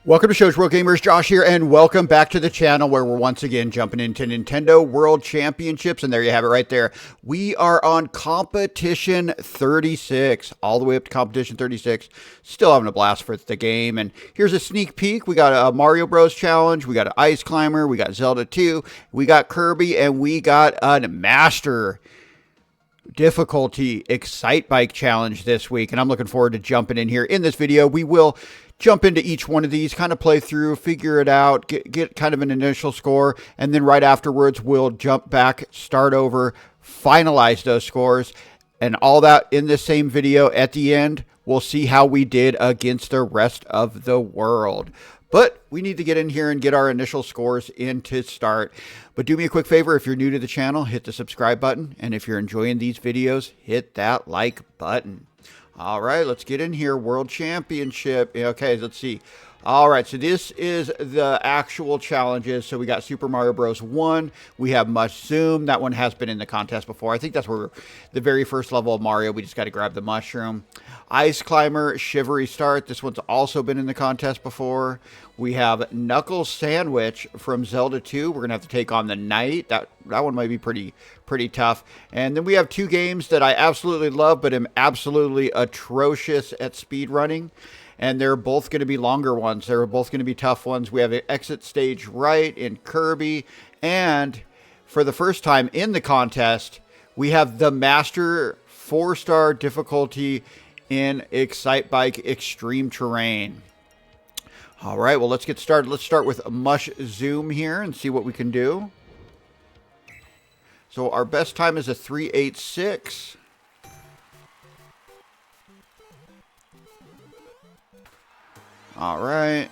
Welcome to Show's World Gamers, Josh here, and welcome back to the channel where we're once again jumping into Nintendo World Championships, and there you have it right there. We are on Competition 36, all the way up to Competition 36. Still having a blast for the game, and here's a sneak peek. We got a Mario Bros. Challenge, we got an Ice Climber, we got Zelda 2, we got Kirby, and we got a Master difficulty Excitebike challenge this week, and I'm looking forward to jumping in here. In this video, we will jump into each one of these, kind of play through, figure it out, get kind of an initial score, and then right afterwards, we'll jump back, start over, finalize those scores, and all that in the same video. At the end, we'll see how we did against the rest of the world. But we need to get in here and get our initial scores in to start. But do me a quick favor, if you're new to the channel, hit the subscribe button. And if you're enjoying these videos, hit that like button. All right, let's get in here. World Championship. Okay, let's see. All right, so this is the actual challenges. So we got Super Mario Bros. 1. We have Mushroom. That one has been in the contest before. I think that's where the very first level of Mario, we just got to grab the mushroom. Ice Climber, Shivery Start. This one's also been in the contest before. We have Knuckles Sandwich from Zelda 2. We're going to have to take on the Knight. That one might be pretty tough. And then we have two games that I absolutely love, but am absolutely atrocious at speedrunning. And they're both going to be longer ones. They're both going to be tough ones. We have an Exit Stage Right in Kirby. And for the first time in the contest, we have the Master 4-star difficulty in Excitebike Extreme Terrain. All right, well, let's get started. Let's start with Mush Zoom here and see what we can do. So our best time is a 3:86. All right.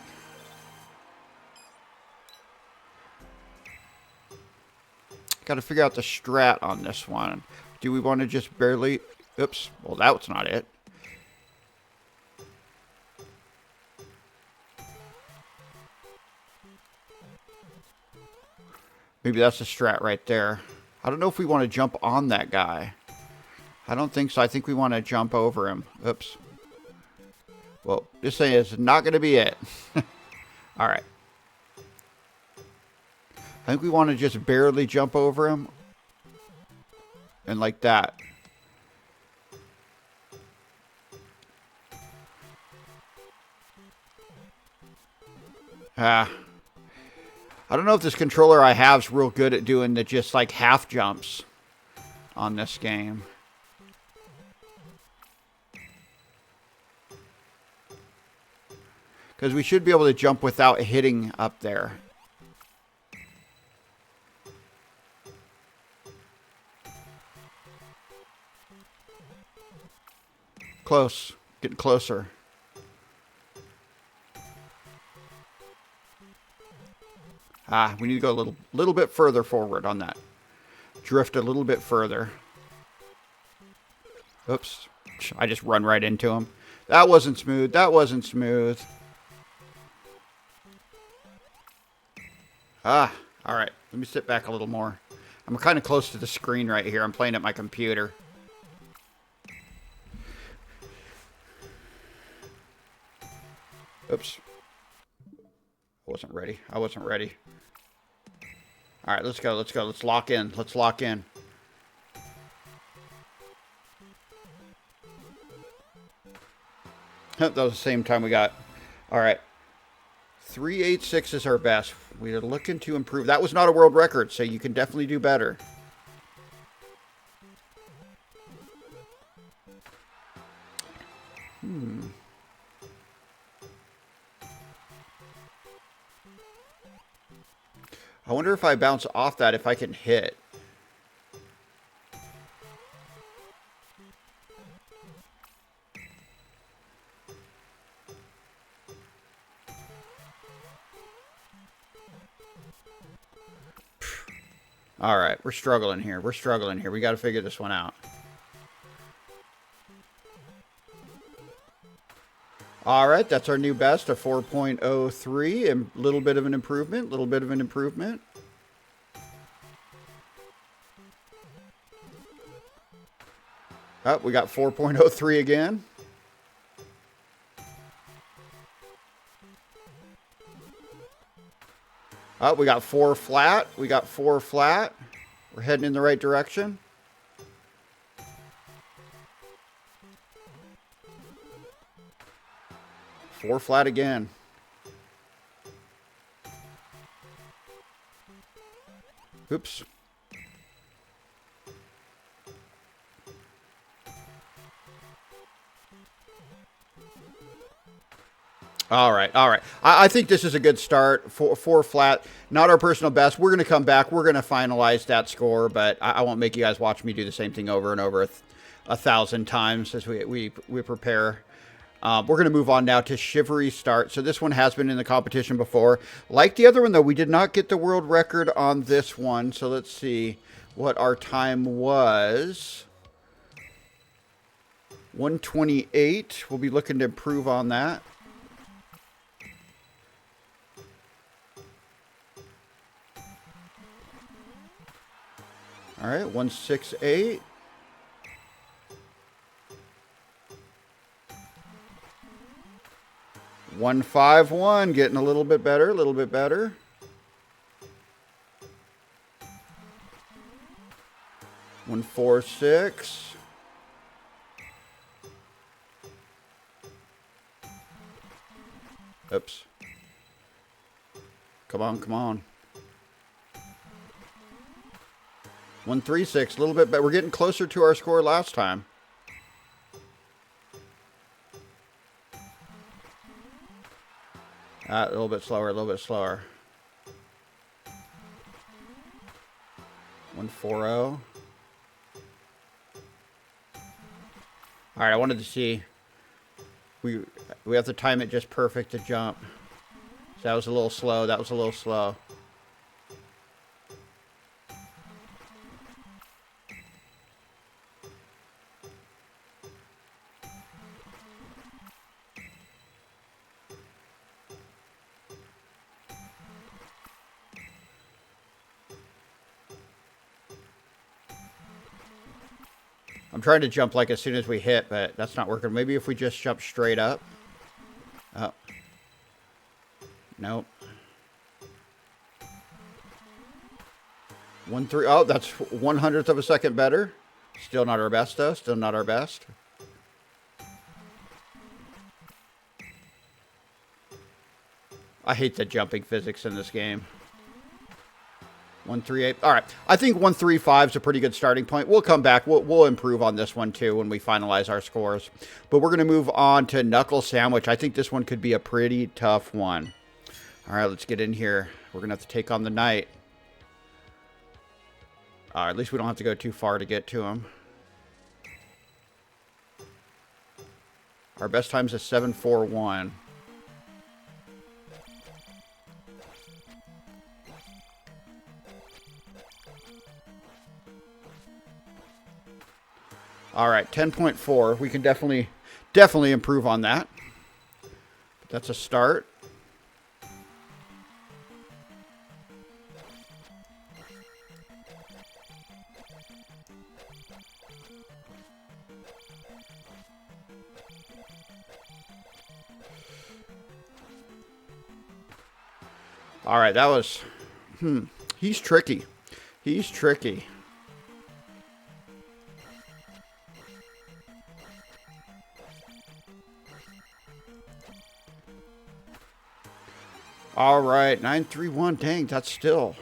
Got to figure out the strat on this one. Do we want to just barely... Oops. Well, that's not it. Maybe that's the strat right there. I don't know if we want to jump on that guy. I don't think so. I think we want to jump over him. Oops. Well, this thing is not going to be it. All right. I think we want to just barely jump over him. And like that. I don't know if this controller I have is real good at doing the just like half jumps on this game. Because we should be able to jump without hitting up there. Close. Getting closer. We need to go a little bit further forward on that. Drift a little bit further. Oops. I just run right into him. That wasn't smooth. That wasn't smooth. All right. Let me sit back a little more. I'm kind of close to the screen right here. I'm playing at my computer. Oops. I wasn't ready. I wasn't ready. All right, let's go. Let's go. Let's lock in. Let's lock in. That was the same time we got. All right. 3:86 is our best. We are looking to improve. That was not a world record, so you can definitely do better. I wonder if I bounce off that, if I can hit. All right, we're struggling here. We're struggling here. We got to figure this one out. All right, that's our new best, a 4.03, and a little bit of an improvement, Oh, we got 4.03 again. Oh, we got 4 flat. We got 4 flat. We're heading in the right direction. Four flat again. Oops. All right, all right. I think this is a good start. Four flat, not our personal best. We're going to come back. We're going to finalize that score, but I won't make you guys watch me do the same thing over and over 1,000 times as we prepare. We're going to move on now to Shivery Start. So this one has been in the competition before. Like the other one, though, we did not get the world record on this one. So let's see what our time was. 128. We'll be looking to improve on that. All right, 168. $151, getting a little bit better, a little bit better. $146. Oops. Come on, come on. 136, a little bit better. We're getting closer to our score last time. A little bit slower, a little bit slower. 140. All right, I wanted to see. We have to time it just perfect to jump. So that was a little slow. That was a little slow. I'm trying to jump like as soon as we hit, but that's not working. Maybe if we just jump straight up. Oh. Nope. 1-3. Oh, that's 1/100th of a second better. Still not our best, though. Still not our best. I hate the jumping physics in this game. 138. All right. I think 135 is a pretty good starting point. We'll come back. We'll improve on this one, too, when we finalize our scores. But we're going to move on to Knuckle Sandwich. I think this one could be a pretty tough one. All right, let's get in here. We're going to have to take on the knight. At least we don't have to go too far to get to him. Our best time's a 7:41. All right, 10.4. We can definitely improve on that. But that's a start. All right, that was... He's tricky. He's tricky. All right, 931. Dang, that's still.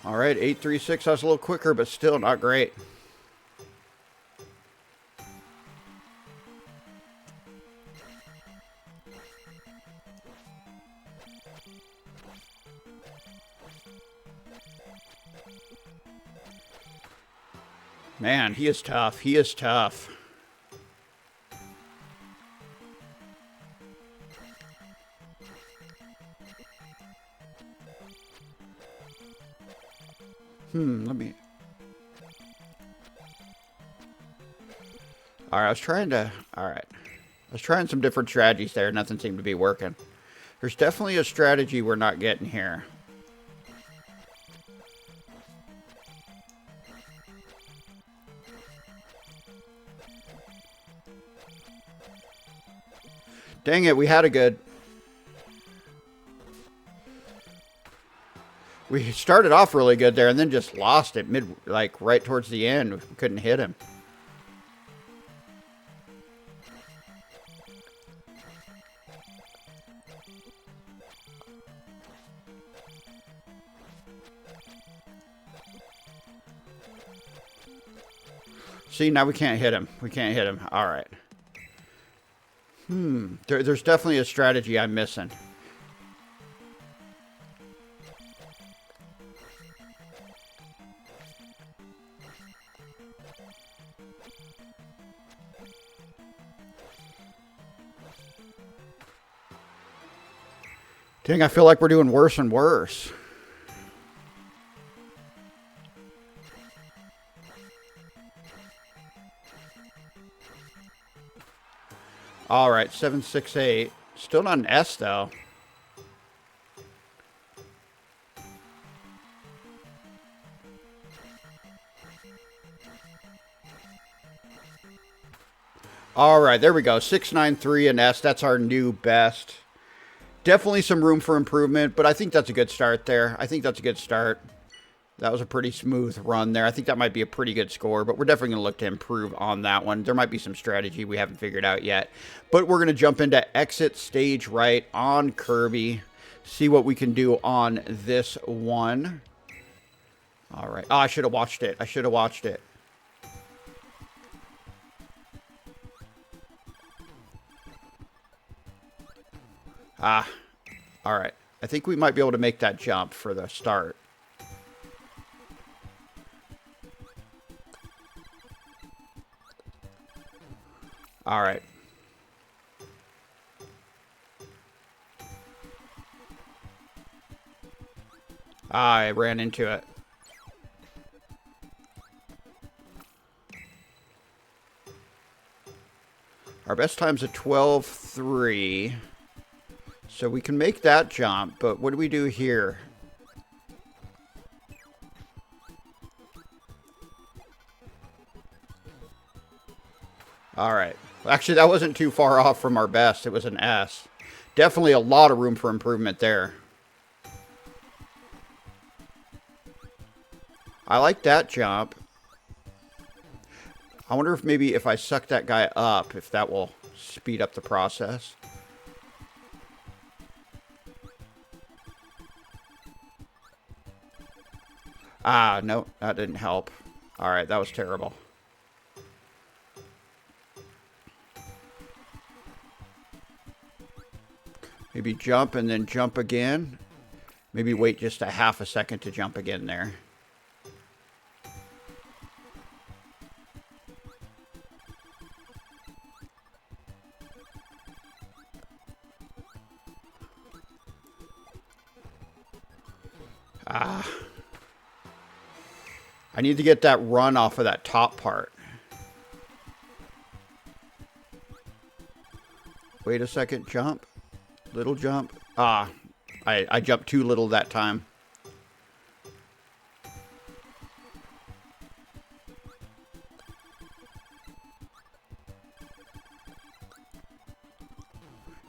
All right, 836. That was a little quicker, but still not great. Man, he is tough. He is tough. Let me... All right, I was trying to... All right. I was trying some different strategies there. Nothing seemed to be working. There's definitely a strategy we're not getting here. Dang it, we had a good... We started off really good there and then just lost it mid, like right towards the end. We couldn't hit him. See, now we can't hit him. We can't hit him. All right. There's definitely a strategy I'm missing. Dang, I feel like we're doing worse and worse. All right, 768. Still not an S, though. All right, there we go. 693 and S. That's our new best. Definitely some room for improvement, but I think that's a good start there. I think that's a good start. That was a pretty smooth run there. I think that might be a pretty good score, but we're definitely going to look to improve on that one. There might be some strategy we haven't figured out yet. But we're going to jump into exit stage right on Kirby. See what we can do on this one. All right. Oh, I should have watched it. I should have watched it. Ah, all right. I think we might be able to make that jump for the start. All right. I ran into it. Our best time's a 12.3. So we can make that jump, but what do we do here? All right. Actually, that wasn't too far off from our best. It was an S. Definitely a lot of room for improvement there. I like that jump. I wonder if maybe if I suck that guy up, if that will speed up the process. Ah, no, that didn't help. All right, that was terrible. Maybe jump and then jump again. Maybe wait just a half a second to jump again there. Ah. I need to get that run off of that top part. Wait a second, jump. Little jump. Ah, I jumped too little that time.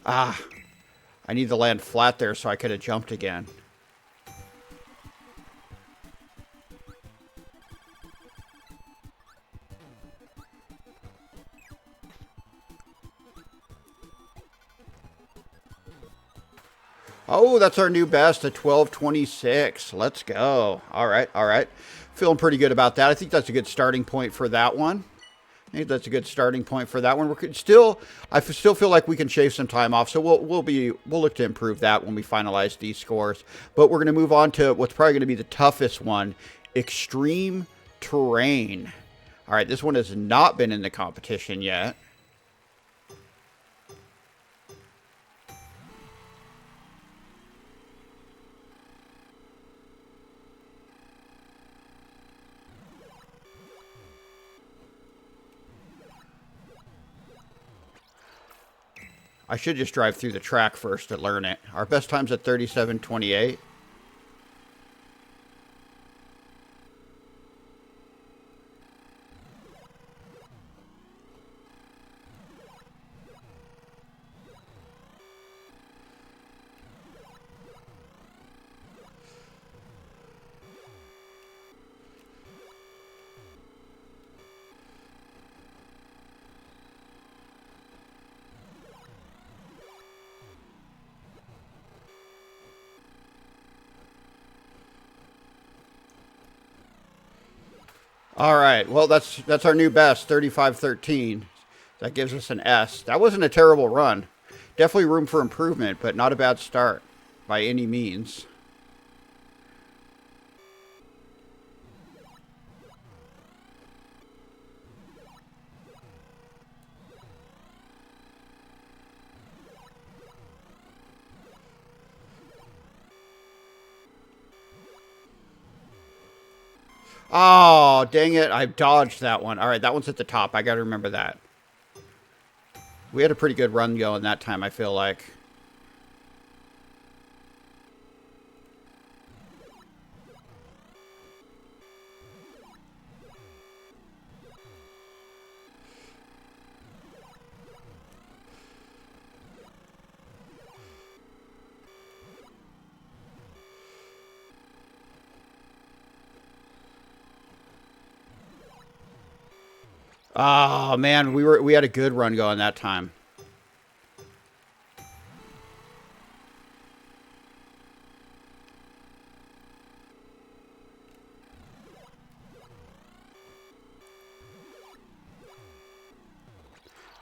Ah, I need to land flat there so I could have jumped again. Oh, that's our new best, a 12.26. Let's go. All right, all right. Feeling pretty good about that. I think that's a good starting point for that one. I think that's a good starting point for that one. I still feel like we can shave some time off, so we'll look to improve that when we finalize these scores. But we're going to move on to what's probably going to be the toughest one, Extreme Terrain. All right, this one has not been in the competition yet. I should just drive through the track first to learn it. Our best time's at 37.28. All right. Well, that's our new best, 35-13. That gives us an S. That wasn't a terrible run. Definitely room for improvement, but not a bad start by any means. Oh, dang it. I dodged that one. All right, that one's at the top. I got to remember that. We had a pretty good run going that time, I feel like. Oh, man, we had a good run going that time.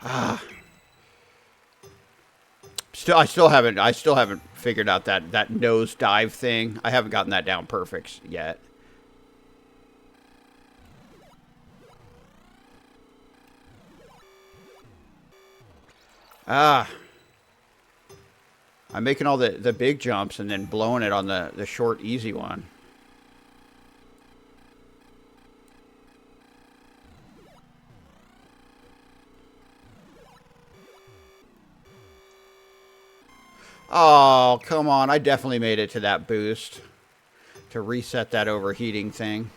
Ah. I still haven't figured out that nose dive thing. I haven't gotten that down perfect yet. Ah, I'm making all the big jumps and then blowing it on the short, easy one. Oh, come on. I definitely made it to that boost to reset that overheating thing.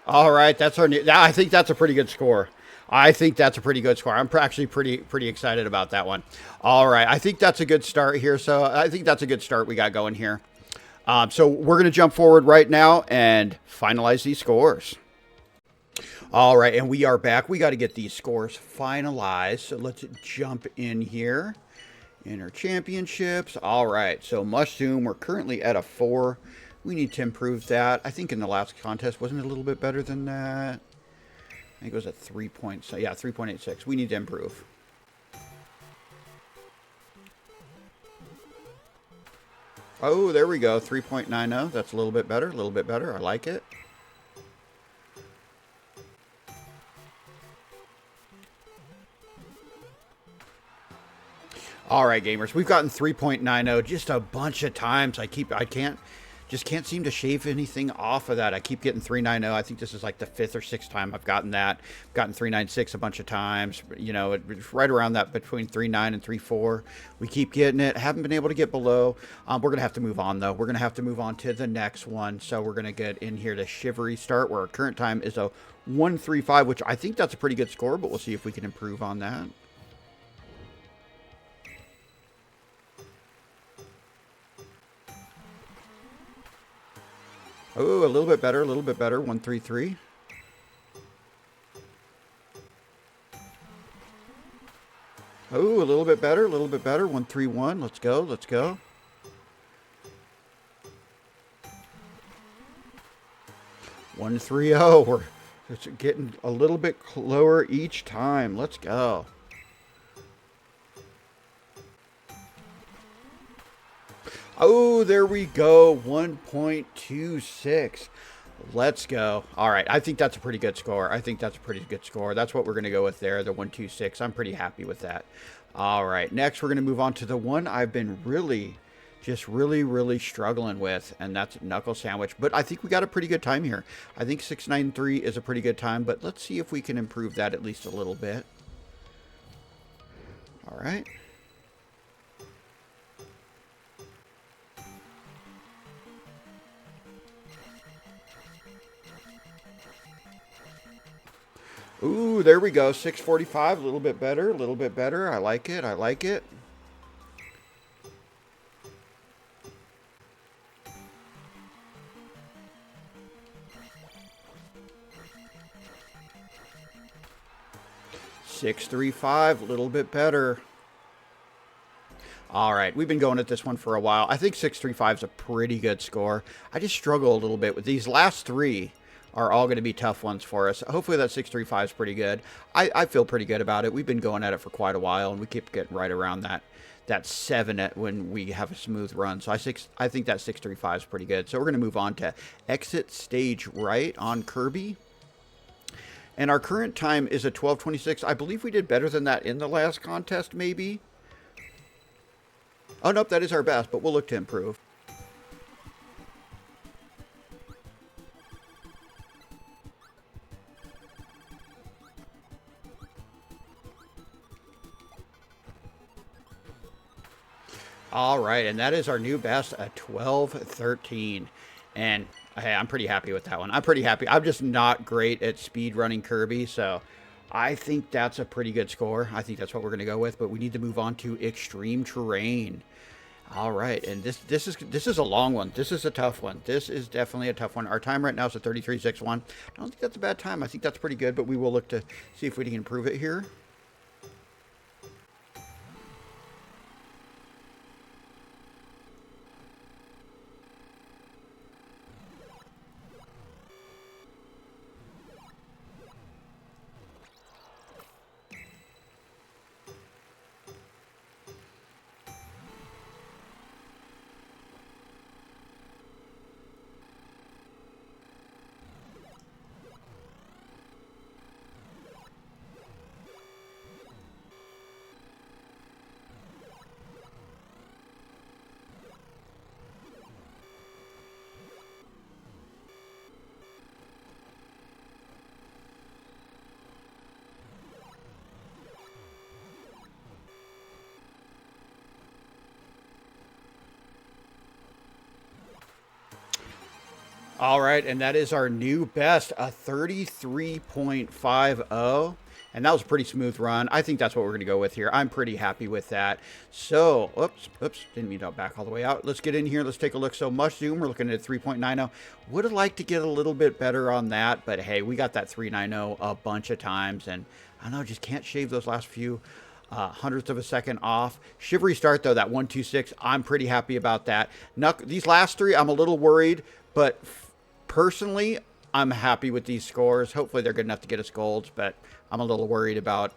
All right, that's our new. I think that's a pretty good score. I think that's a pretty good score. I'm actually pretty excited about that one. All right, I think that's a good start here. So I think that's a good start we got going here. So we're going to jump forward right now and finalize these scores. All right, and we are back. We got to get these scores finalized. So let's jump in here. Inner championships. All right, so Mushroom, we're currently at a 4. We need to improve that. I think in the last contest, wasn't it a little bit better than that? I think it was a 3 points. Yeah, 3.86. We need to improve. Oh, there we go. 3.90. That's a little bit better. A little bit better. I like it. All right, gamers. We've gotten 3.90 just a bunch of times. I can't seem to shave anything off of that. I keep getting 390. I think this is like the 5th or 6th time I've gotten that. I've gotten 396 a bunch of times. You know, it's right around that between 3.9 and 3.4. We keep getting it. Haven't been able to get below. We're going to have to move on, though. We're going to have to move on to the next one. So we're going to get in here to Shivery Start, where our current time is a 1.35, which I think that's a pretty good score, but we'll see if we can improve on that. Oh, a little bit better, a little bit better. 133. Oh, a little bit better, a little bit better. 131. Let's go, let's go. One three zero. We're getting a little bit lower each time. Let's go. Oh, there we go. 1.26. Let's go. All right. I think that's a pretty good score. I think that's a pretty good score. That's what we're going to go with there, the 126. I'm pretty happy with that. All right. Next, we're going to move on to the one I've been really struggling with, and that's Knuckle Sandwich. But I think we got a pretty good time here. I think 693 is a pretty good time, but let's see if we can improve that at least a little bit. All right. Ooh, there we go. 645, a little bit better, a little bit better. I like it, I like it. $635, a little bit better. All right, we've been going at this one for a while. I think 635 is a pretty good score. I just struggle a little bit with these last three. Are all going to be tough ones for us. Hopefully that 635 is pretty good. I feel pretty good about it. We've been going at it for quite a while, and we keep getting right around that 7 when we have a smooth run. So I think that 635 is pretty good. So we're going to move on to exit stage right on Kirby. And our current time is a 12:26. I believe we did better than that in the last contest, maybe. Oh, nope, that is our best, but we'll look to improve. All right, and that is our new best, a 12:13. And hey, I'm pretty happy with that one. I'm pretty happy. I'm just not great at speed running Kirby, so I think that's a pretty good score. I think that's what we're going to go with, but we need to move on to extreme terrain. All right, and this is a long one. This is a tough one. This is definitely a tough one. Our time right now is a 33.61. I don't think that's a bad time. I think that's pretty good, but we will look to see if we can improve it here. All right, and that is our new best, a 33.50. And that was a pretty smooth run. I think that's what we're going to go with here. I'm pretty happy with that. So, oops, didn't mean to back all the way out. Let's get in here. Let's take a look. So, much zoom. We're looking at 3.90. Would have liked to get a little bit better on that. But, hey, we got that 3.90 a bunch of times. And, I don't know, just can't shave those last few hundredths of a second off. Shivery start, though, that 126. I'm pretty happy about that. These last three, I'm a little worried. But personally, I'm happy with these scores. Hopefully they're good enough to get us golds, but I'm a little worried about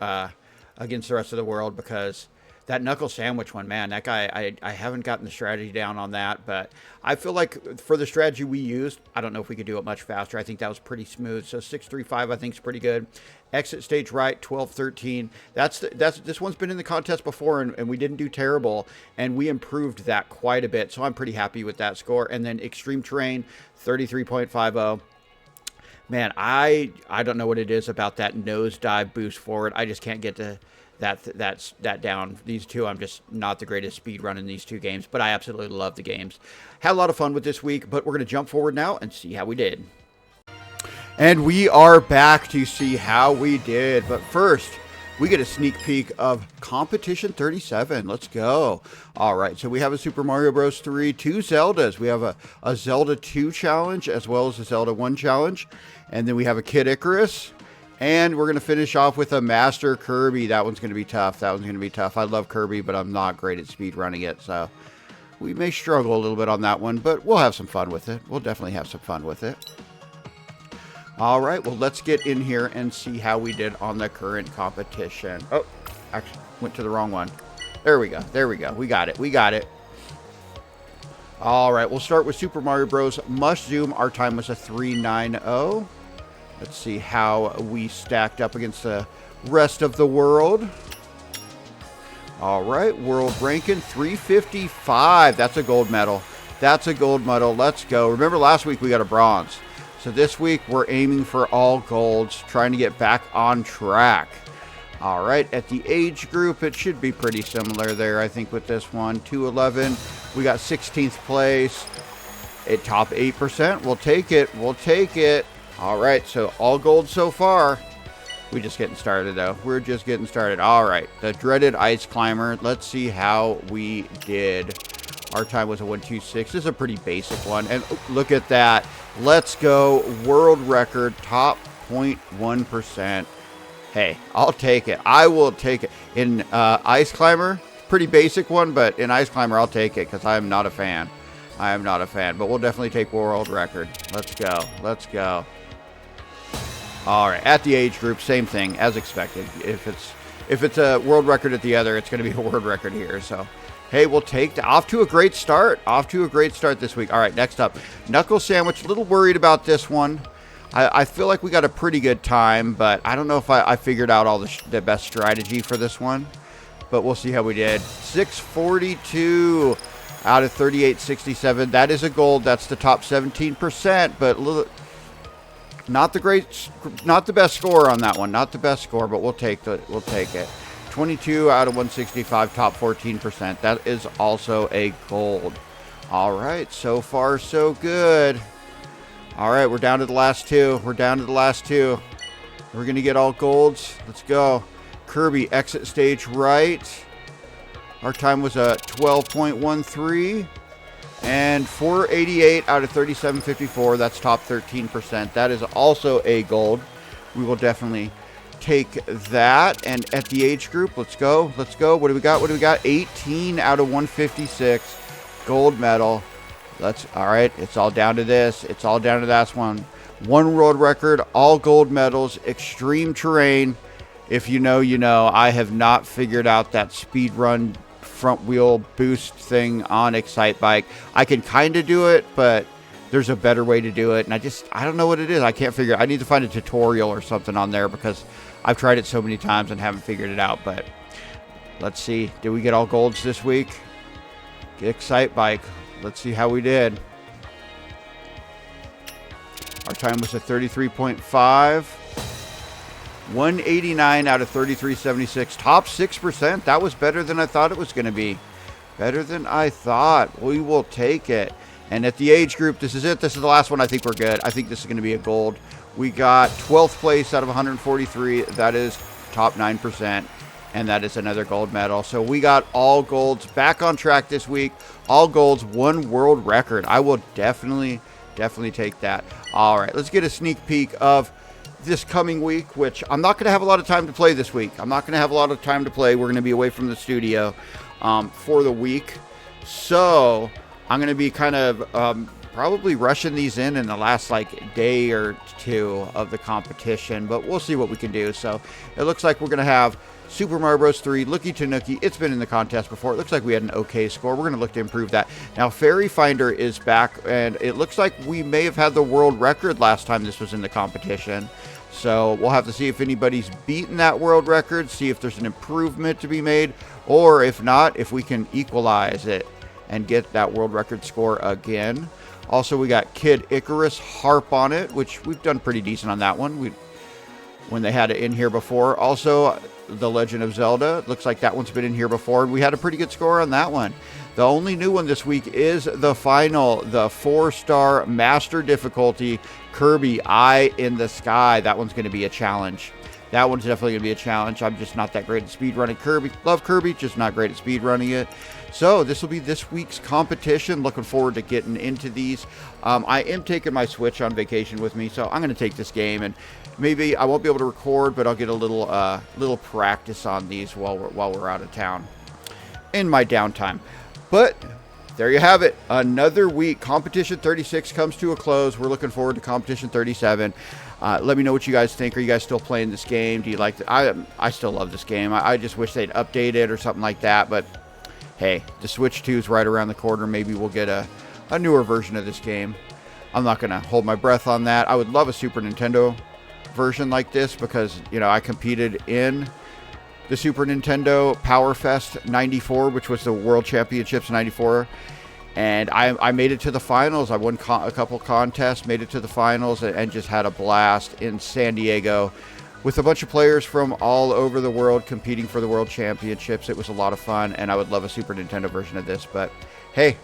against the rest of the world because that knuckle sandwich one, man, that guy, I haven't gotten the strategy down on that, but I feel like for the strategy we used, I don't know if we could do it much faster. I think that was pretty smooth. So 635 I think is pretty good. Exit stage right, 12:13. This one's been in the contest before, and we didn't do terrible, and we improved that quite a bit. So I'm pretty happy with that score. And then extreme terrain, 33.50. Man, I don't know what it is about that nosedive boost forward. I just can't get to that down. These two, I'm just not the greatest speed run in these two games, but I absolutely love the games. Had a lot of fun with this week, but we're going to jump forward now and see how we did. And we are back to see how we did. But first, we get a sneak peek of Competition 37. Let's go. All right, so we have a Super Mario Bros. 3, 2 Zeldas. We have a Zelda 2 challenge as well as a Zelda 1 challenge. And then we have a Kid Icarus. And we're going to finish off with a Master Kirby. That one's going to be tough. That one's going to be tough. I love Kirby, but I'm not great at speed running it. So we may struggle a little bit on that one, but we'll have some fun with it. We'll definitely have some fun with it. All right, well, let's get in here and see how we did on the current competition. Oh, actually, went to the wrong one. There we go. There we go. We got it. We got it. All right, we'll start with Super Mario Bros. Must Zoom. Our time was a 3.90. Let's see how we stacked up against the rest of the world. All right, world ranking 355. That's a gold medal. That's a gold medal. Let's go. Remember last week we got a bronze. So this week we're aiming for all golds, trying to get back on track. All right, at the age group, it should be pretty similar there, I think, with this one. 211, we got 16th place. At top 8%, we'll take it. We'll take it. All right, so all gold so far. We're just getting started, though. We're just getting started. All right, the dreaded ice climber. Let's see how we did. Our time was a 1:26. This is a pretty basic one. And look at that. Let's go. World record, top 0.1%. Hey, I'll take it. I will take it. In ice climber, pretty basic one, but in ice climber, I'll take it because I am not a fan. I am not a fan, but we'll definitely take world record. Let's go. Let's go. All right, at the age group, same thing as expected. If it's a world record at the other, it's going to be a world record here. So, hey, we'll take that. Off to a great start. Off to a great start this week. All right, next up, knuckle sandwich. A little worried about this one. I feel like we got a pretty good time, but I don't know if I figured out all the best strategy for this one. But we'll see how we did. 642 out of 3867. That is a gold. That's the top 17%, but a little. Not the best score on that one. Not the best score, but we'll take it. 22 out of 165, top 14%. That is also a gold. All right, so far so good. All right, we're down to the last two. We're down to the last two. We're gonna get all golds. Let's go. Kirby, exit stage right. Our time was a 12.13. And 488 out of 3754, that's top 13%. That is also a gold. We will definitely take that. And at the age group, let's go. Let's go. What do we got? What do we got? 18 out of 156. Gold medal. All right. It's all down to this. It's all down to that one. One world record, all gold medals, extreme terrain. If you know, you know. I have not figured out that speed run front wheel boost thing on Excitebike. I can kind of do it, but there's a better way to do it, and I don't know what it is. I can't figure it. I need to find a tutorial or something on there because I've tried it so many times and haven't figured it out. But let's see. Did we get all golds this week? Excitebike. Let's see how we did. Our time was a 33.5. 189 out of 3376, top 6%. That was better than I thought it was going to be. Better than I thought. We will take it. And at the age group, this is it. This is the last one. I think we're good. I think this is going to be a gold. We got 12th place out of 143. That is top 9%. And that is another gold medal. So we got all golds back on track this week. All golds, one world record. I will definitely take that. All right, let's get a sneak peek of this coming week, which I'm not going to have a lot of time to play this week. I'm not going to have a lot of time to play. We're going to be away from the studio for the week. So I'm going to be kind of probably rushing these in the last day or two of the competition, but we'll see what we can do. So it looks like we're going to have Super Mario Bros. 3, Looky Tanuki. It's been in the contest before. It looks like we had an okay score. We're going to look to improve that. Now, Fairy Finder is back, and it looks like we may have had the world record last time this was in the competition. So we'll have to see if anybody's beaten that world record, see if there's an improvement to be made, or if not, if we can equalize it and get that world record score again. Also, we got Kid Icarus Harp on it, which we've done pretty decent on that one. When they had it in here before. Also, The Legend of Zelda. Looks like that one's been in here before, and we had a pretty good score on that one. The only new one this week is the final, the 4-star master difficulty, Kirby Eye in the Sky. That one's going to be a challenge. That one's definitely going to be a challenge. I'm just not that great at speedrunning Kirby. Love Kirby, just not great at speedrunning it. So this will be this week's competition. Looking forward to getting into these. I am taking my Switch on vacation with me, so I'm going to take this game, and maybe I won't be able to record, but I'll get a little practice on these while we're out of town in my downtime. But there you have it. Another week. Competition 36 comes to a close. We're looking forward to competition 37. Let me know what you guys think. Are you guys still playing this game? Do you like it? I still love this game. I just wish they'd update it or something like that. But hey, the Switch 2 is right around the corner. Maybe we'll get a newer version of this game. I'm not going to hold my breath on that. I would love a Super Nintendo version like this because, I competed in the Super Nintendo Power Fest 94, which was the World Championships 94. And I made it to the finals. I won a couple contests, made it to the finals, and just had a blast in San Diego with a bunch of players from all over the world competing for the World Championships. It was a lot of fun, and I would love a Super Nintendo version of this. But hey,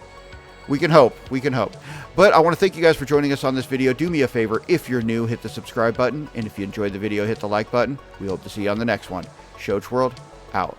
We can hope. We can hope. But I want to thank you guys for joining us on this video. Do me a favor. If you're new, hit the subscribe button. And if you enjoyed the video, hit the like button. We hope to see you on the next one. Shoach World, out.